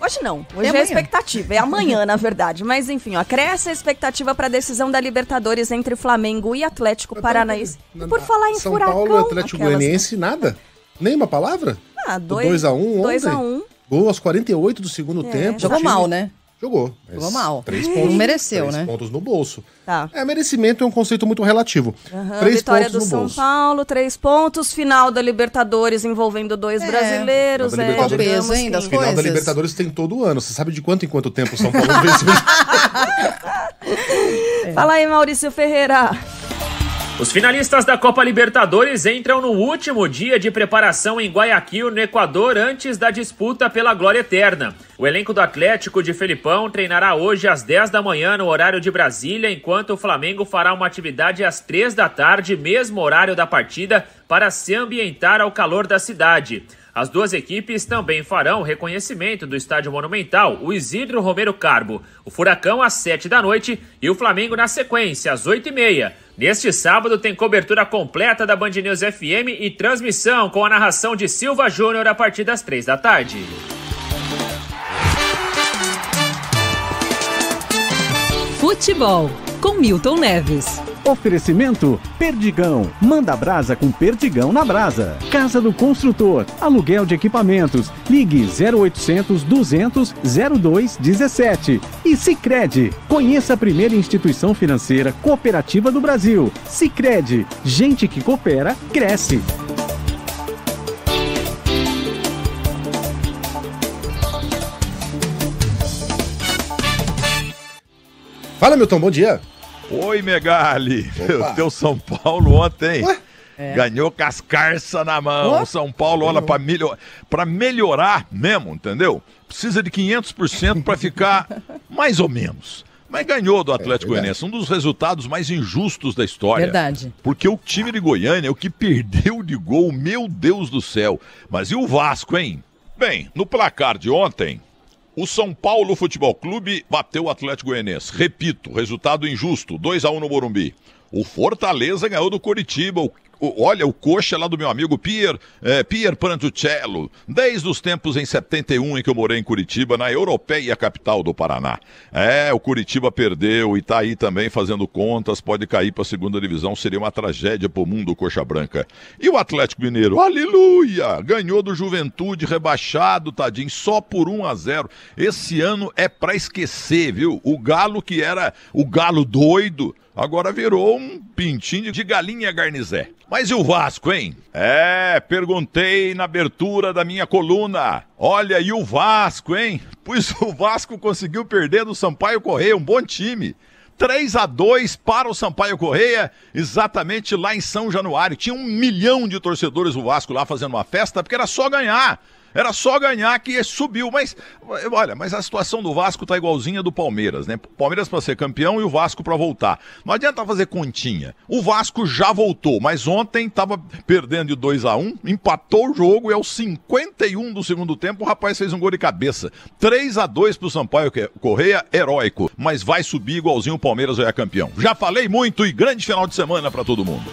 Hoje não, hoje é a expectativa, é amanhã, na verdade. Mas enfim, ó, cresce a expectativa para a decisão da Libertadores entre Flamengo e Atlético Paranaense. E por falar em
São
furacão...
Paulo e Atlético Goianiense, nada? Nem uma palavra?
2-1 ontem. 2-1.
Gol aos 48 do segundo tempo.
Jogou mal, né?
Jogou.
Jogou mal.
3 pontos.
Não mereceu,
3
né?
pontos no bolso.
Tá.
Merecimento é um conceito muito relativo. 3
vitória
pontos
do
no
São
bolso.
Paulo, 3 pontos. Final da Libertadores envolvendo 2 brasileiros.
Qual o peso,
hein, das
Final
coisas?
da Libertadores tem todo ano. Você sabe de quanto em quanto tempo o São Paulo vence?
Fala aí, Maurício Ferreira.
Os finalistas da Copa Libertadores entram no último dia de preparação em Guayaquil, no Equador, antes da disputa pela glória eterna. O elenco do Atlético de Felipão treinará hoje às 10 da manhã no horário de Brasília, enquanto o Flamengo fará uma atividade às 3 da tarde, mesmo horário da partida, para se ambientar ao calor da cidade. As duas equipes também farão o reconhecimento do Estádio Monumental, o Isidro Romero Carbo, o Furacão às 7 da noite e o Flamengo na sequência, às 8h30. Neste sábado tem cobertura completa da Band News FM e transmissão com a narração de Silva Júnior a partir das 3 da tarde.
Futebol, com Milton Neves. Oferecimento Perdigão. Manda brasa com Perdigão na brasa. Casa do Construtor. Aluguel de equipamentos. Ligue 0800 200 0217. E Sicredi. Conheça a primeira instituição financeira cooperativa do Brasil. Sicredi. Gente que coopera, cresce.
Fala, Milton, bom dia.
Oi, Megali. O teu São Paulo ontem ganhou com as carças na mão. O São Paulo, olha, pra melhorar mesmo, entendeu? Precisa de 500% para ficar mais ou menos. Mas ganhou do Atlético Goianiense, um dos resultados mais injustos da história.
Verdade.
Porque o time de Goiânia é o que perdeu de gol, meu Deus do céu. Mas e o Vasco, hein? Bem, no placar de ontem, o São Paulo Futebol Clube bateu o Atlético Goianiense. Repito, resultado injusto, 2-1 no Morumbi. O Fortaleza ganhou do Coritiba. Olha, o coxa lá do meu amigo Pier Prantucello, desde os tempos em 71 em que eu morei em Curitiba, na Europeia capital do Paraná. O Curitiba perdeu e tá aí também fazendo contas, pode cair para a segunda divisão, seria uma tragédia pro mundo coxa branca. E o Atlético Mineiro, aleluia, ganhou do Juventude, rebaixado, tadinho, só por 1-0. Esse ano é pra esquecer, viu? O Galo que era o Galo doido, agora virou um pintinho de galinha garnizé. Mas e o Vasco, hein? Perguntei na abertura da minha coluna. Olha, e o Vasco, hein? Pois o Vasco conseguiu perder do Sampaio Corrêa, um bom time. 3-2 para o Sampaio Corrêa, exatamente lá em São Januário. Tinha 1 milhão de torcedores do Vasco lá fazendo uma festa, porque era só ganhar. Era só ganhar que subiu, mas olha, mas a situação do Vasco tá igualzinha do Palmeiras, né? Palmeiras para ser campeão e o Vasco para voltar. Não adianta fazer continha. O Vasco já voltou, mas ontem tava perdendo de 2-1, empatou o jogo e aos 51 do segundo tempo o rapaz fez um gol de cabeça. 3-2 pro Sampaio Corrêa, heróico, mas vai subir igualzinho o Palmeiras já é campeão. Já falei muito e grande final de semana para todo mundo.